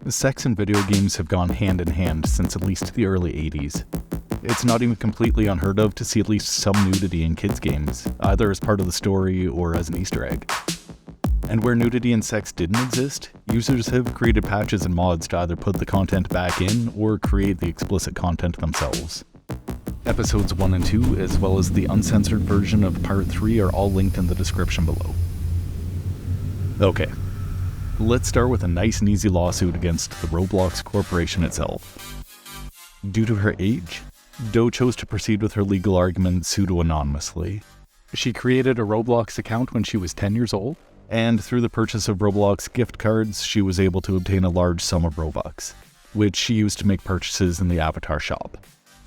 Sex and video games have gone hand in hand since at least the early 80s. It's not even completely unheard of to see at least some nudity in kids' games, either as part of the story or as an Easter egg. And where nudity and sex didn't exist, users have created patches and mods to either put the content back in or create the explicit content themselves. Episodes 1 and 2, as well as the uncensored version of Part 3, are all linked in the description below. Okay, let's start with a nice and easy lawsuit against the Roblox Corporation itself. Due to her age, Doe chose to proceed with her legal argument pseudo-anonymously. She created a Roblox account when she was 10 years old, and through the purchase of Roblox gift cards, she was able to obtain a large sum of Robux, which she used to make purchases in the Avatar shop.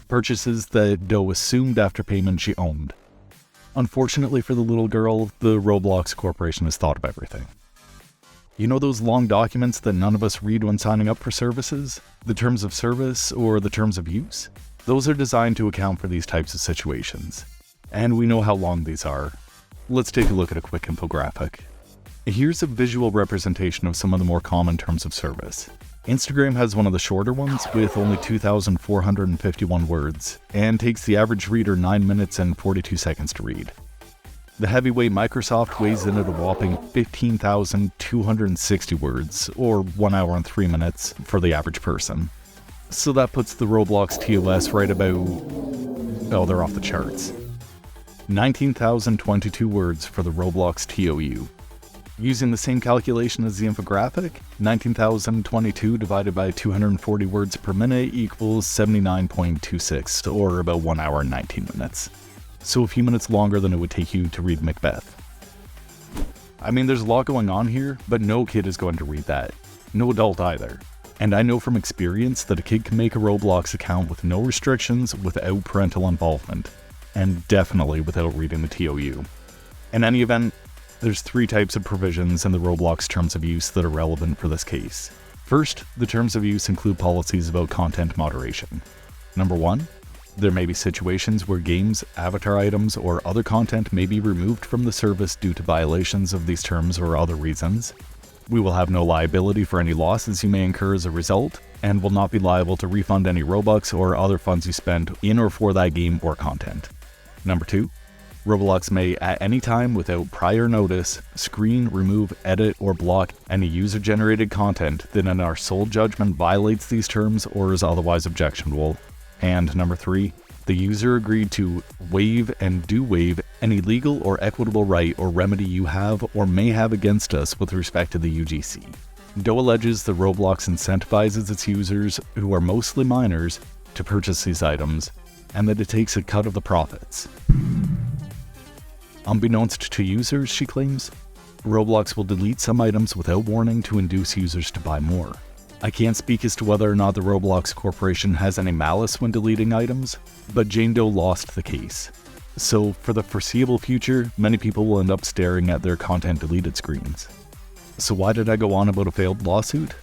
Purchases that Doe assumed after payment she owned. Unfortunately for the little girl, the Roblox Corporation has thought of everything. You know those long documents that none of us read when signing up for services? The terms of service or the terms of use? Those are designed to account for these types of situations. And we know how long these are. Let's take a look at a quick infographic. Here's a visual representation of some of the more common terms of service. Instagram has one of the shorter ones with only 2,451 words, and takes the average reader 9 minutes and 42 seconds to read. The heavyweight Microsoft weighs in at a whopping 15,260 words, or 1 hour and 3 minutes for the average person. So that puts the Roblox TOS right about... oh, they're off the charts. 19,022 words for the Roblox TOU. Using the same calculation as the infographic, 19,022 divided by 240 words per minute equals 79.26, or about 1 hour and 19 minutes. So a few minutes longer than it would take you to read Macbeth. I mean, there's a lot going on here, but no kid is going to read that. No adult either. And I know from experience that a kid can make a Roblox account with no restrictions without parental involvement, and definitely without reading the TOU. In any event, there's 3 types of provisions in the Roblox terms of use that are relevant for this case. First, the terms of use include policies about content moderation. Number 1, there may be situations where games, avatar items, or other content may be removed from the service due to violations of these terms or other reasons. We will have no liability for any losses you may incur as a result, and will not be liable to refund any Robux or other funds you spent in or for that game or content. Number 2, Roblox may, at any time without prior notice, screen, remove, edit, or block any user-generated content that in our sole judgment violates these terms or is otherwise objectionable. And number 3, the user agreed to waive and do waive any legal or equitable right or remedy you have or may have against us with respect to the UGC. Doe alleges that Roblox incentivizes its users, who are mostly minors, to purchase these items, and that it takes a cut of the profits. Unbeknownst to users, she claims, Roblox will delete some items without warning to induce users to buy more. I can't speak as to whether or not the Roblox Corporation has any malice when deleting items, but Jane Doe lost the case. So, for the foreseeable future, many people will end up staring at their content deleted screens. So why did I go on about a failed lawsuit?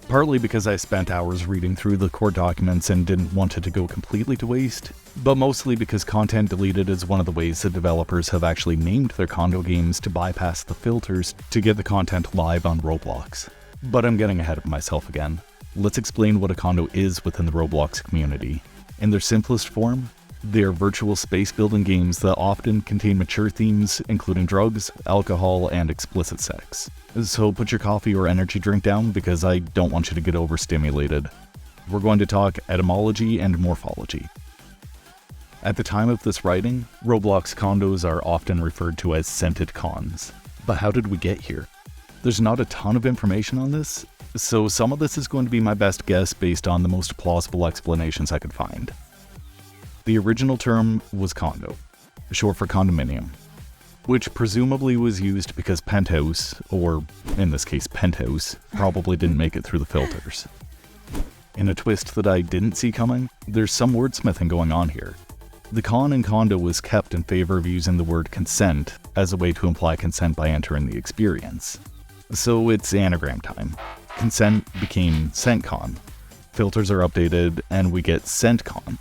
Partly because I spent hours reading through the court documents and didn't want it to go completely to waste, but mostly because content deleted is one of the ways that developers have actually named their condo games to bypass the filters to get the content live on Roblox. But I'm getting ahead of myself again. Let's explain what a condo is within the Roblox community. In their simplest form, they are virtual space building games that often contain mature themes, including drugs, alcohol, and explicit sex. So put your coffee or energy drink down because I don't want you to get overstimulated. We're going to talk etymology and morphology. At the time of this writing, Roblox condos are often referred to as scented cons. But how did we get here? There's not a ton of information on this, so some of this is going to be my best guess based on the most plausible explanations I could find. The original term was condo, short for condominium, which presumably was used because Penthouse, or in this case Penthouse, probably didn't make it through the filters. In a twist that I didn't see coming, there's some wordsmithing going on here. The con in condo was kept in favor of using the word consent as a way to imply consent by entering the experience. So it's anagram time. Consent became ScentCon. Filters are updated and we get ScentCon.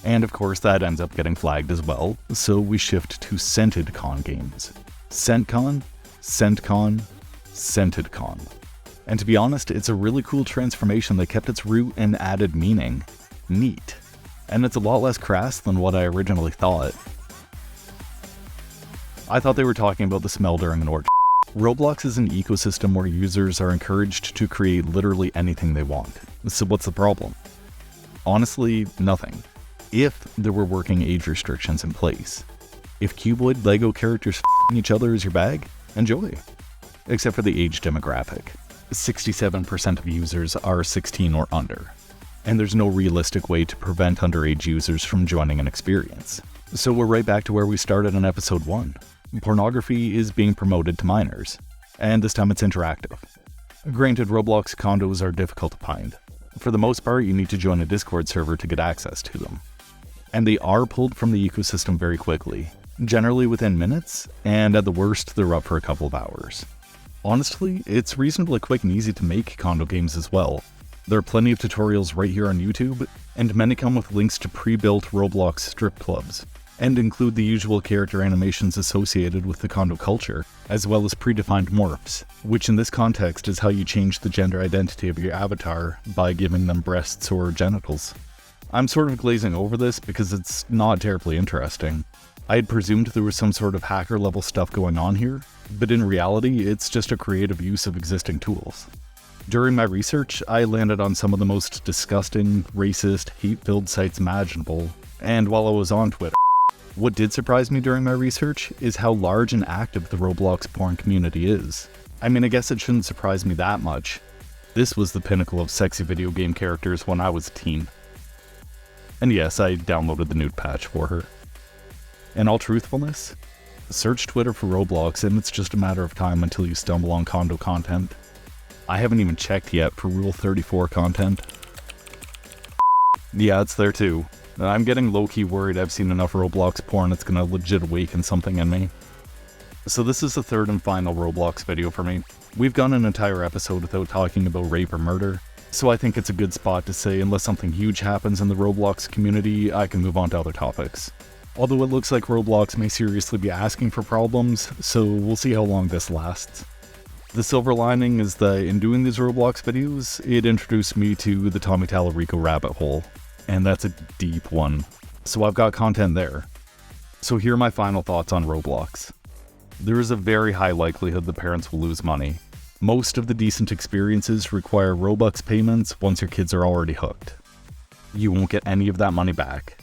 And of course that ends up getting flagged as well, so we shift to Scented Con games. ScentCon, ScentCon, ScentedCon. And to be honest, it's a really cool transformation that kept its root and added meaning. Neat. And it's a lot less crass than what I originally thought. I thought they were talking about the smell during an orgy. Roblox is an ecosystem where users are encouraged to create literally anything they want. So what's the problem? Honestly, nothing. If there were working age restrictions in place. If cuboid Lego characters f***ing each other is your bag, enjoy. Except for the age demographic. 67% of users are 16 or under. And there's no realistic way to prevent underage users from joining an experience. So we're right back to where we started in episode 1. Pornography is being promoted to minors, and this time it's interactive. Granted, Roblox condos are difficult to find. For the most part, you need to join a Discord server to get access to them. And they are pulled from the ecosystem very quickly, generally within minutes, and at the worst, they're up for a couple of hours. Honestly, it's reasonably quick and easy to make condo games as well. There are plenty of tutorials right here on YouTube, and many come with links to pre-built Roblox strip clubs, and include the usual character animations associated with the condo culture, as well as predefined morphs, which in this context is how you change the gender identity of your avatar by giving them breasts or genitals. I'm sort of glazing over this because it's not terribly interesting. I had presumed there was some sort of hacker level stuff going on here, but in reality it's just a creative use of existing tools. During my research, I landed on some of the most disgusting, racist, hate-filled sites imaginable, and while I was on Twitter, what did surprise me during my research is how large and active the Roblox porn community is. I mean, I guess it shouldn't surprise me that much. This was the pinnacle of sexy video game characters when I was a teen. And yes, I downloaded the nude patch for her. In all truthfulness, search Twitter for Roblox and it's just a matter of time until you stumble on condo content. I haven't even checked yet for Rule 34 content. Yeah, it's there too. I'm getting low-key worried I've seen enough Roblox porn it's gonna legit awaken something in me. So this is the third and final Roblox video for me. We've gone an entire episode without talking about rape or murder, so I think it's a good spot to say unless something huge happens in the Roblox community, I can move on to other topics. Although it looks like Roblox may seriously be asking for problems, so we'll see how long this lasts. The silver lining is that in doing these Roblox videos, it introduced me to the Tommy Tallarico rabbit hole. And that's a deep one. So I've got content there. So here are my final thoughts on Roblox. There is a very high likelihood the parents will lose money. Most of the decent experiences require Robux payments once your kids are already hooked. You won't get any of that money back.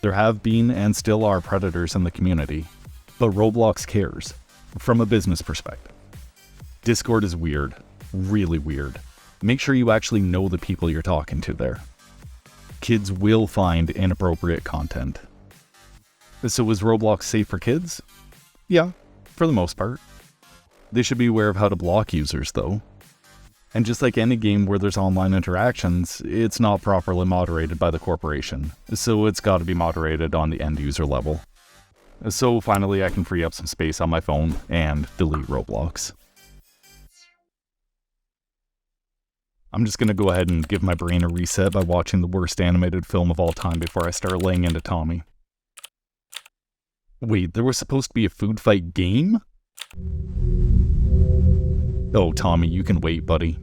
There have been and still are predators in the community, but Roblox cares, from a business perspective. Discord is weird, really weird. Make sure you actually know the people you're talking to there. Kids will find inappropriate content. So is Roblox safe for kids? Yeah, for the most part. They should be aware of how to block users though. And just like any game where there's online interactions, it's not properly moderated by the corporation, so it's gotta be moderated on the end user level. So finally I can free up some space on my phone and delete Roblox. I'm just gonna go ahead and give my brain a reset by watching the worst animated film of all time before I start laying into Tommy. Wait, there was supposed to be a food fight game? Oh, Tommy, you can wait, buddy.